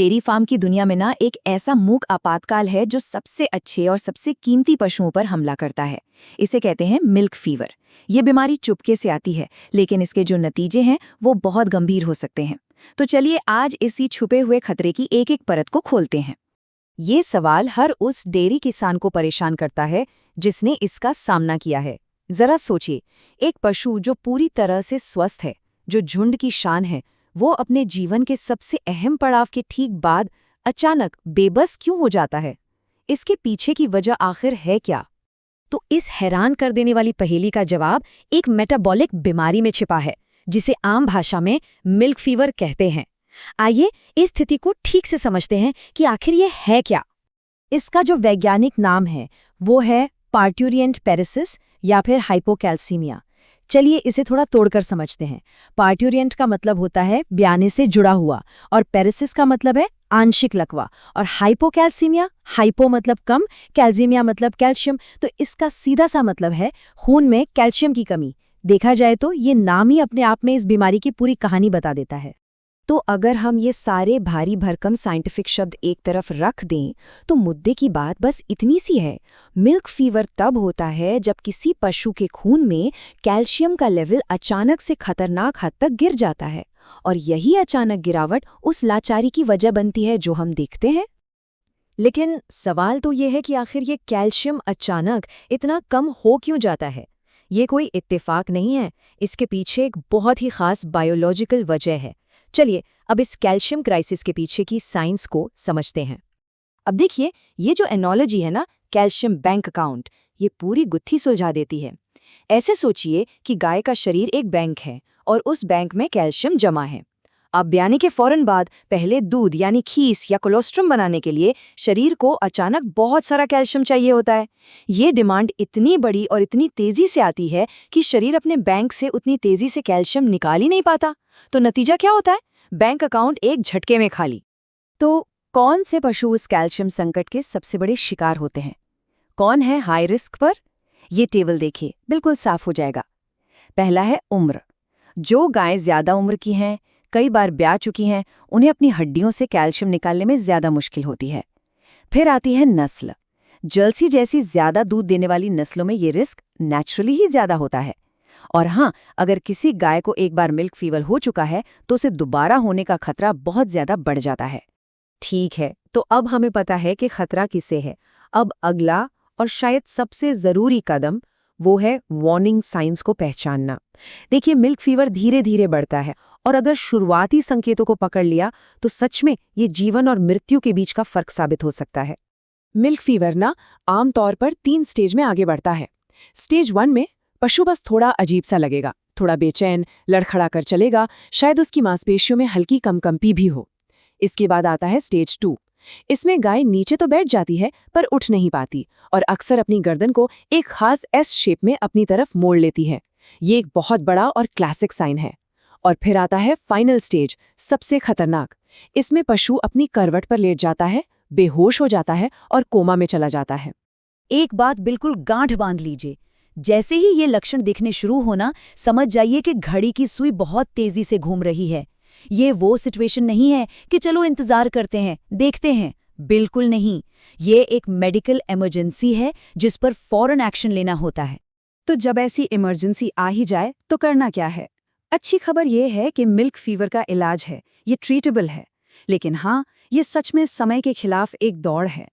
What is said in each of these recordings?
Dairy farm की दुनिया में ना एक ऐसा मूक आपातकाल है जो सबसे अच्छे और सबसे कीमती पशुओं पर हमला करता है। इसे कहते हैं मिल्क फीवर। ये बीमारी चुपके से आती है, लेकिन इसके जो नतीजे हैं वो बहुत गंभीर हो सकते हैं। तो चलिए आज इसी छुपे हुए खतरे की एक एक परत को खोलते हैं। ये सवाल हर उस डेयरी किसान को परेशान करता है जिसने इसका सामना किया है। जरा सोचिए, एक पशु जो पूरी तरह से स्वस्थ है, जो झुंड की शान है, वो अपने जीवन के सबसे अहम पड़ाव के ठीक बाद अचानक बेबस क्यों हो जाता है? इसके पीछे की वजह आखिर है क्या? तो इस हैरान कर देने वाली पहेली का जवाब एक मेटाबॉलिक बीमारी में छिपा है, जिसे आम भाषा में मिल्क फीवर कहते हैं। आइए इस स्थिति को ठीक से समझते हैं कि आखिर ये है क्या। इसका जो वैज्ञानिक नाम है वो है पार्ट्यूरिएंट पेरिसिस या फिर हाइपोकैल्सीमिया। चलिए इसे थोड़ा तोड़कर समझते हैं। पार्ट्यूरिएंट का मतलब होता है ब्याने से जुड़ा हुआ, और पेरिसिस का मतलब है आंशिक लकवा, और हाइपोकैल्सीमिया, हाइपो मतलब कम, कैल्सीमिया मतलब कैल्शियम, तो इसका सीधा सा मतलब है खून में कैल्शियम की कमी। देखा जाए तो ये नाम ही अपने आप में इस बीमारी की पूरी कहानी बता देता है। तो अगर हम ये सारे भारी भरकम साइंटिफिक शब्द एक तरफ रख दें तो मुद्दे की बात बस इतनी सी है। मिल्क फीवर तब होता है जब किसी पशु के खून में कैल्शियम का लेवल अचानक से खतरनाक हद तक गिर जाता है, और यही अचानक गिरावट उस लाचारी की वजह बनती है जो हम देखते हैं। लेकिन सवाल तो ये है कि आखिर ये कैल्शियम अचानक इतना कम हो क्यों जाता है? ये कोई इत्तेफाक नहीं है, इसके पीछे एक बहुत ही खास बायोलॉजिकल वजह है। चलिए अब इस कैल्शियम क्राइसिस के पीछे की साइंस को समझते हैं। अब देखिए, ये जो एनोलॉजी है ना, कैल्शियम बैंक अकाउंट, ये पूरी गुत्थी सुलझा देती है। ऐसे सोचिए कि गाय का शरीर एक बैंक है और उस बैंक में कैल्शियम जमा है। अब ब्याने के फौरन बाद पहले दूध यानी खीस या कोलोस्ट्रम बनाने के लिए शरीर को अचानक बहुत सारा कैल्शियम चाहिए होता है। ये डिमांड इतनी बड़ी और इतनी तेजी से आती है कि शरीर अपने बैंक से उतनी तेजी से कैल्शियम निकाल ही नहीं पाता। तो नतीजा क्या होता है? बैंक अकाउंट एक झटके में खाली। तो कौन से पशु इस कैल्शियम संकट के सबसे बड़े शिकार होते हैं? कौन है हाई रिस्क पर? ये टेबल देखिए, बिल्कुल साफ हो जाएगा। पहला है उम्र। जो गायें ज्यादा उम्र की हैं, कई बार ब्याह चुकी हैं, उन्हें अपनी हड्डियों से कैल्शियम निकालने में ज्यादा मुश्किल होती है। फिर आती है नस्ल। जर्सी जैसी ज्यादा दूध देने वाली नस्लों में ये रिस्क नेचुरली ही ज्यादा होता है। और हाँ, अगर किसी गाय को एक बार मिल्क फीवर हो चुका है तो उसे दोबारा होने का खतरा बहुत ज्यादा बढ़ जाता है। ठीक है, तो अब हमें पता है कि खतरा किसे है। अब अगला और शायद सबसे जरूरी कदम वो है वार्निंग साइंस को पहचानना। देखिए, मिल्क फीवर धीरे धीरे बढ़ता है, और अगर शुरुआती संकेतों को पकड़ लिया तो सच में ये जीवन और मृत्यु के बीच का फर्क साबित हो सकता है। मिल्क फीवर ना आमतौर पर 3 स्टेज में आगे बढ़ता है। स्टेज 1 में पशु बस थोड़ा अजीब सा लगेगा, थोड़ा बेचैन, लड़खड़ा कर चलेगा, शायद उसकी मांसपेशियों में हल्की कंपी भी हो। इसके बाद आता है स्टेज 2। इसमें गाय नीचे तो बैठ जाती है पर उठ नहीं पाती, और अक्सर अपनी गर्दन को एक खास एस शेप में अपनी तरफ मोड़ लेती है। ये एक बहुत बड़ा और क्लासिक साइन है। और फिर आता है फाइनल स्टेज, सबसे खतरनाक। इसमें पशु अपनी करवट पर लेट जाता है, बेहोश हो जाता है और कोमा में चला जाता है। एक बात बिल्कुल गांठ बांध लीजिए, जैसे ही ये लक्षण दिखने शुरू होना, समझ जाइए कि घड़ी की सुई बहुत तेजी से घूम रही है। ये वो सिचुएशन नहीं है कि चलो इंतजार करते हैं, देखते हैं। बिल्कुल नहीं, ये एक मेडिकल इमरजेंसी है जिस पर फौरन एक्शन लेना होता है। तो जब ऐसी इमरजेंसी आ ही जाए तो करना क्या है? अच्छी खबर यह है कि मिल्क फीवर का इलाज है, ये ट्रीटेबल है। लेकिन हाँ, ये सच में समय के खिलाफ एक दौड़ है।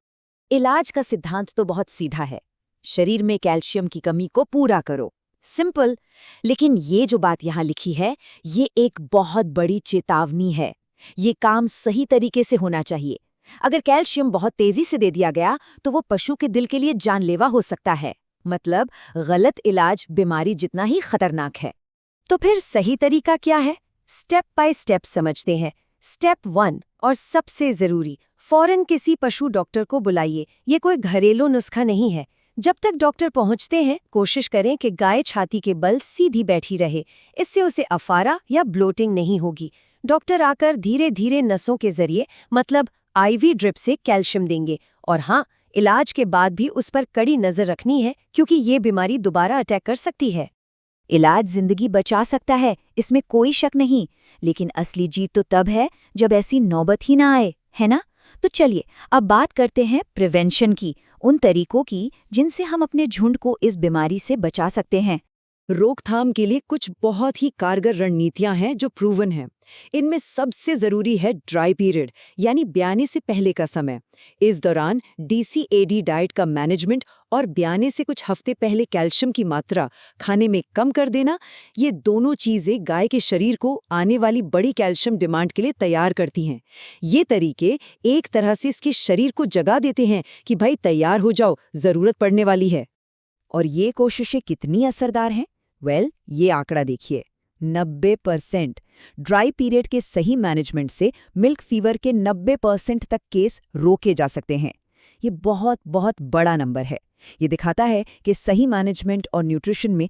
इलाज का सिद्धांत तो बहुत सीधा है, शरीर में कैल्शियम की कमी को पूरा करो, सिंपल। लेकिन ये जो बात यहाँ लिखी है, ये एक बहुत बड़ी चेतावनी है। ये काम सही तरीके से होना चाहिए। अगर कैल्शियम बहुत तेजी से दे दिया गया तो वो पशु के दिल के लिए जानलेवा हो सकता है। मतलब गलत इलाज बीमारी जितना ही खतरनाक है। तो फिर सही तरीका क्या है? स्टेप बाय स्टेप समझते हैं। स्टेप 1 और सबसे जरूरी, फौरन किसी पशु डॉक्टर को बुलाइए। ये कोई घरेलू नुस्खा नहीं है। जब तक डॉक्टर पहुंचते हैं, कोशिश करें कि गाय छाती के बल सीधी बैठी रहे। इससे उसे अफारा या ब्लोटिंग नहीं होगी। डॉक्टर आकर धीरे धीरे नसों के जरिए, मतलब आईवी ड्रिप से कैल्शियम देंगे। और हाँ, इलाज के बाद भी उस पर कड़ी नजर रखनी है, क्योंकि ये बीमारी दोबारा अटैक कर सकती है। इलाज जिंदगी बचा सकता है, इसमें कोई शक नहीं, लेकिन असली जीत तो तब है जब ऐसी नौबत ही ना आए, है ना? तो चलिए अब बात करते हैं प्रिवेंशन की, उन तरीकों की जिनसे हम अपने झुंड को इस बीमारी से बचा सकते हैं। रोकथाम के लिए कुछ बहुत ही कारगर रणनीतियां हैं जो प्रूवन हैं। इनमें सबसे जरूरी है ड्राई पीरियड, यानी ब्याने से पहले का समय। इस दौरान DCAD डाइट का मैनेजमेंट और ब्याने से कुछ हफ्ते पहले कैल्शियम की मात्रा खाने में कम कर देना, ये दोनों चीजें गाय के शरीर को आने वाली बड़ी कैल्शियम डिमांड के लिए तैयार करती हैं। ये तरीके एक तरह से इसके शरीर को जगा देते हैं कि भाई तैयार हो जाओ, जरूरत पड़ने वाली है। और ये कोशिशें कितनी असरदार हैं? ये आंकड़ा देखिए, 90%। ड्राई पीरियड के सही मैनेजमेंट से मिल्क फीवर के 90% तक केस रोके जा सकते हैं। ये बहुत बहुत बड़ा नंबर है। ये दिखाता है कि सही मैनेजमेंट और न्यूट्रिशन में